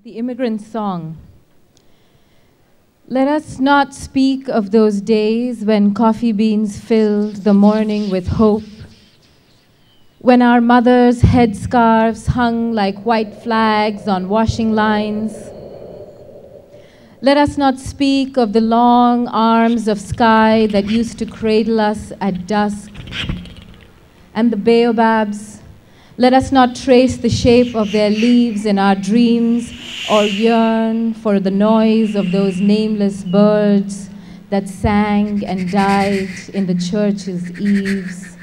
The Immigrant Song. Let us not speak of those days when coffee beans filled the morning with hope, when our mothers' headscarves hung like white flags on washing lines. Let us not speak of the long arms of sky that used to cradle us at dusk, and the baobabs. Let us not trace the shape of their leaves in our dreams or yearn for the noise of those nameless birds that sang and died in the church's eaves.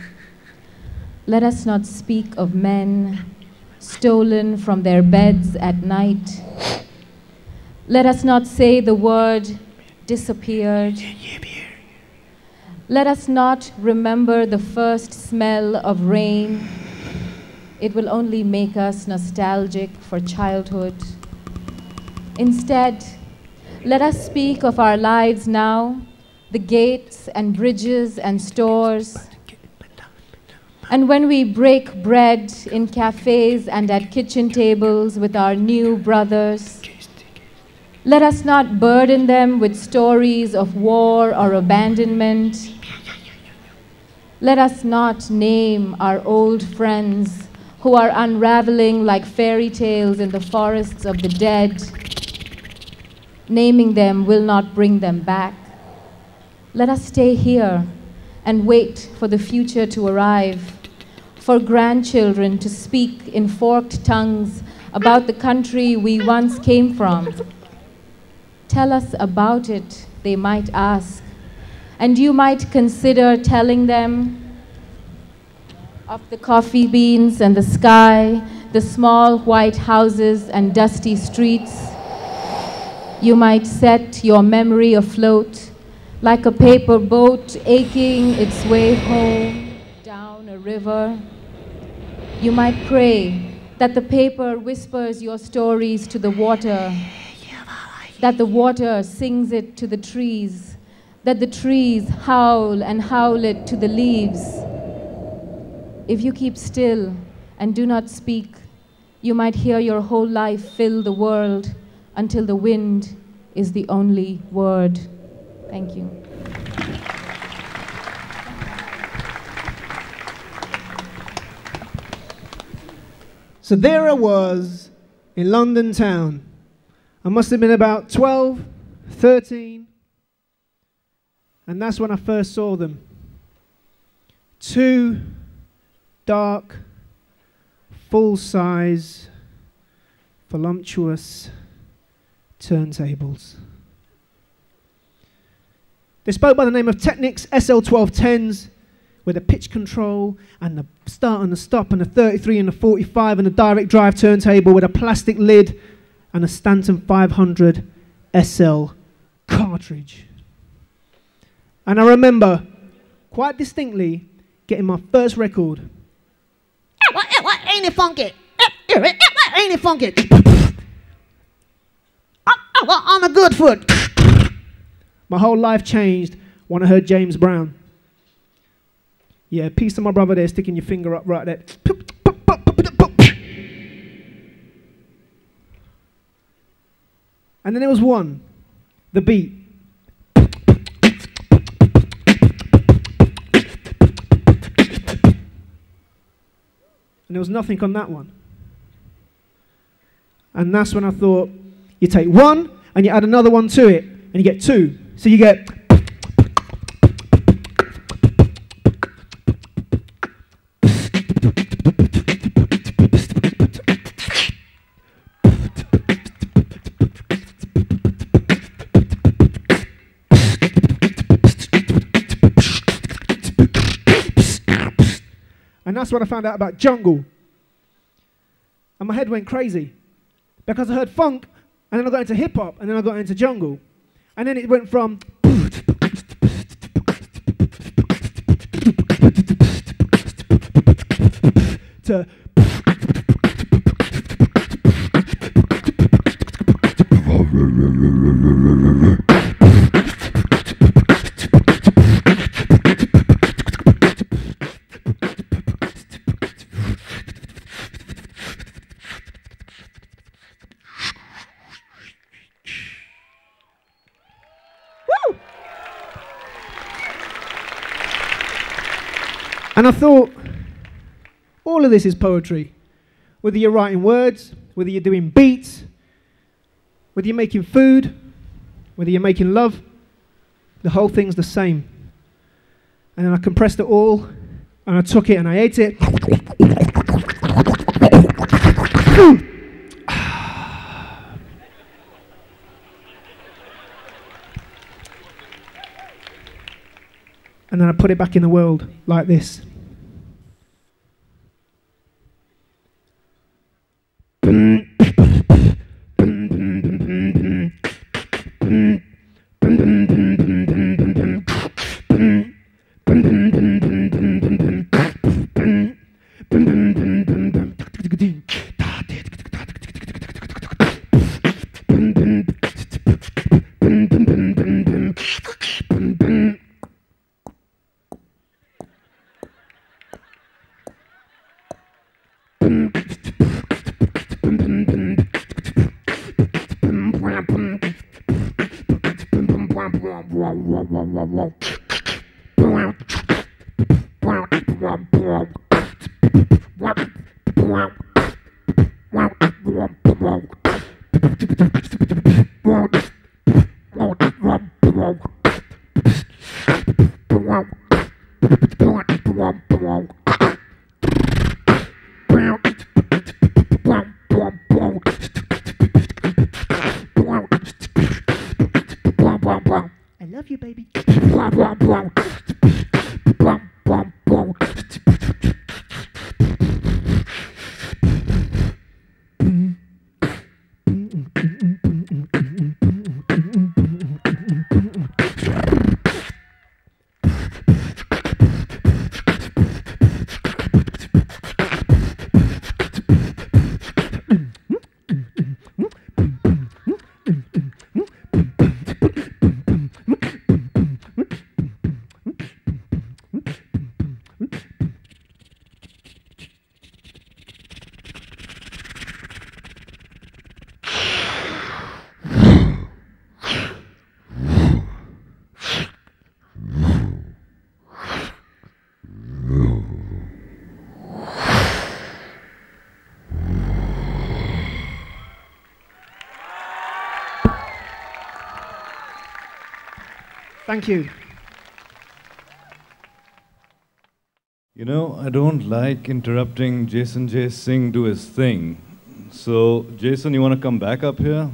Let us not speak of men stolen from their beds at night. Let us not say the word disappeared. Let us not remember the first smell of rain. It will only make us nostalgic for childhood. Instead, let us speak of our lives now, the gates and bridges and stores. And when we break bread in cafes and at kitchen tables with our new brothers, let us not burden them with stories of war or abandonment. Let us not name our old friends who are unraveling like fairy tales in the forests of the dead. Naming them will not bring them back. Let us stay here and wait for the future to arrive, for grandchildren to speak in forked tongues about the country we once came from. Tell us about it, they might ask, and you might consider telling them of the coffee beans and the sky, the small white houses and dusty streets. You might set your memory afloat like a paper boat aching its way home down a river. You might pray that the paper whispers your stories to the water, that the water sings it to the trees, that the trees howl and howl it to the leaves. If you keep still and do not speak, you might hear your whole life fill the world until the wind is the only word. Thank you. So there I was in London town. I must have been about 12, 13, and that's when I first saw them. Two dark, full-size, voluptuous turntables. They spoke by the name of Technics SL1210s with a pitch control and the start and the stop and the 33 and the 45 and a direct drive turntable with a plastic lid and a Stanton 500 SL cartridge. And I remember quite distinctly getting my first record. Ain't it funky? Ain't it funky? I'm a good foot. My whole life changed when I heard James Brown. Yeah, peace to my brother there, sticking your finger up right there. And then there was one, the beat. And there was nothing on that one. And that's when I thought, you take one and you add another one to it, and you get two. So you get... And that's what I found out about jungle. And my head went crazy. Because I heard funk, and then I got into hip hop, and then I got into jungle. And then it went from to And I thought, all of this is poetry. Whether you're writing words, whether you're doing beats, whether you're making food, whether you're making love, the whole thing's the same. And then I compressed it all, and I took it and I ate it. And then I put it back in the world like this. I love you, baby. Thank you. You know, I don't like interrupting Jason J. Singh do his thing. So, Jason, you want to come back up here?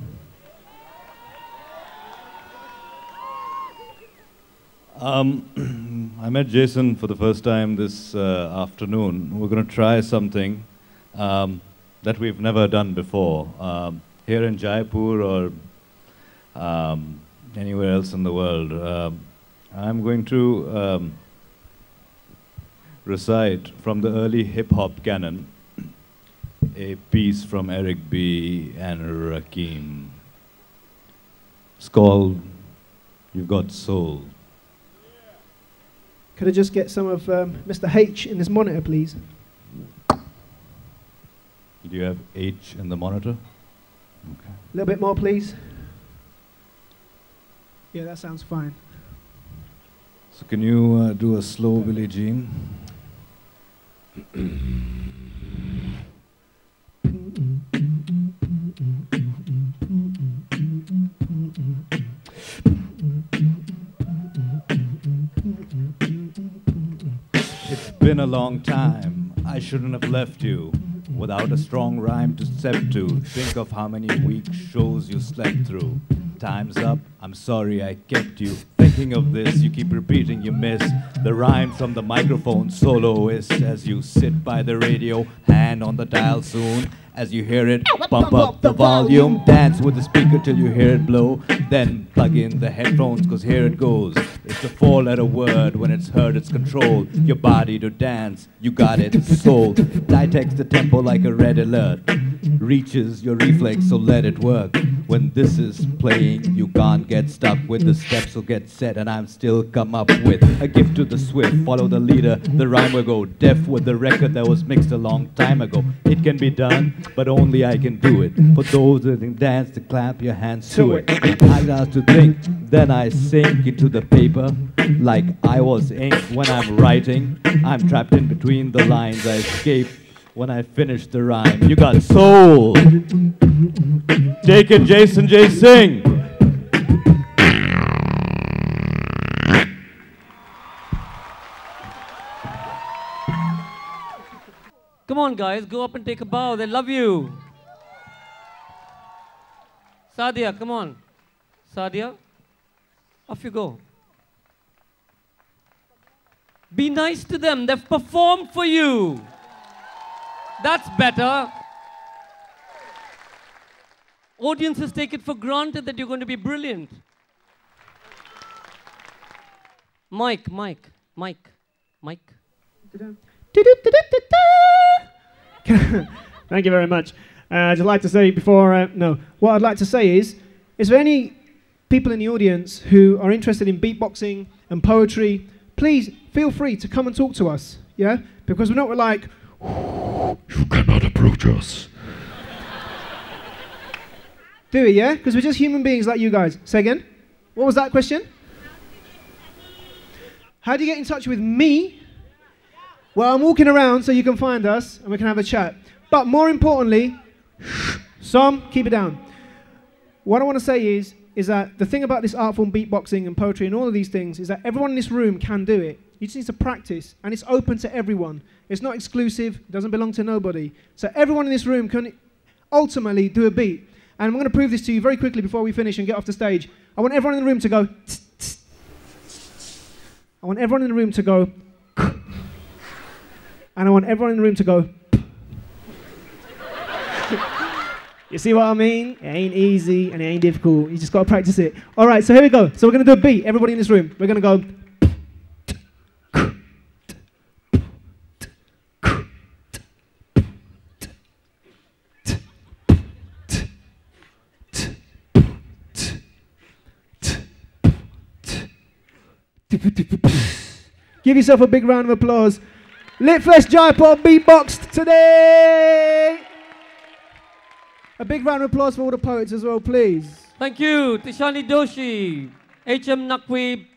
I met Jason for the first time this afternoon. We're going to try something that we've never done before here in Jaipur or anywhere else in the world. I'm going to recite from the early hip-hop canon a piece from Eric B. and Rakim. It's called You've Got Soul. Could I just get some of Mr. H in this monitor, please? Do you have H in the monitor? Okay. A little bit more, please. Yeah, that sounds fine. So can you do a slow Billie Jean? It's been a long time. I shouldn't have left you without a strong rhyme to step to. Think of how many weak shows you slept through. Time's up, I'm sorry I kept you. Thinking of this, you keep repeating you miss the rhyme from the microphone soloist as you sit by the radio, hand on the dial soon. As you hear it, bump up the volume, dance with the speaker till you hear it blow. Then plug in the headphones, cause here it goes. It's a four-letter word, when it's heard it's controlled. Your body to dance, you got it, sold. Ditext the tempo like a red alert. Reaches your reflex, so let it work. When this is playing, you can't get stuck with the steps will get set, and I'm still come up with a gift to the swift. Follow the leader, the rhyme will go deaf with the record that was mixed a long time ago. It can be done, but only I can do it. For those that can dance, to clap your hands to it. I got to think, then I sink into the paper like I was ink when I'm writing. I'm trapped in between the lines. I escape when I finish the rhyme. You got soul. Take it, Jason J. Singh. Come on, guys, go up and take a bow. They love you. Sadia, come on. Sadia, off you go. Be nice to them. They've performed for you. That's better. Audiences take it for granted that you're going to be brilliant. Mike. Thank you very much. I'd like to say before, what I'd like to say is there any people in the audience who are interested in beatboxing and poetry? Please feel free to come and talk to us, yeah? Because we're not like, you cannot approach us. Do it, yeah? Because we're just human beings like you guys. Say again? What was that question? How do you get in touch with me? Well, I'm walking around so you can find us and we can have a chat. But more importantly, Sam, keep it down. What I want to say is that the thing about this art form, beatboxing and poetry and all of these things, is that everyone in this room can do it. You just need to practice, and it's open to everyone. It's not exclusive, it doesn't belong to nobody. So everyone in this room can ultimately do a beat. And I'm going to prove this to you very quickly before we finish and get off the stage. I want everyone in the room to go, tss, tss. I want everyone in the room to go, and I want everyone in the room to go, You see what I mean? It ain't easy and it ain't difficult. You just got to practice it. All right, so here we go. So we're going to do a beat. Everybody in this room. We're going to go. Give yourself a big round of applause. Litflesh Jaipur beatboxed today. A big round of applause for all the poets as well, please. Thank you, Tishani Doshi, H.M. Naqvi,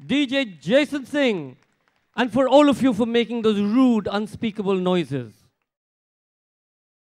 DJ Jason Singh, and for all of you for making those rude, unspeakable noises.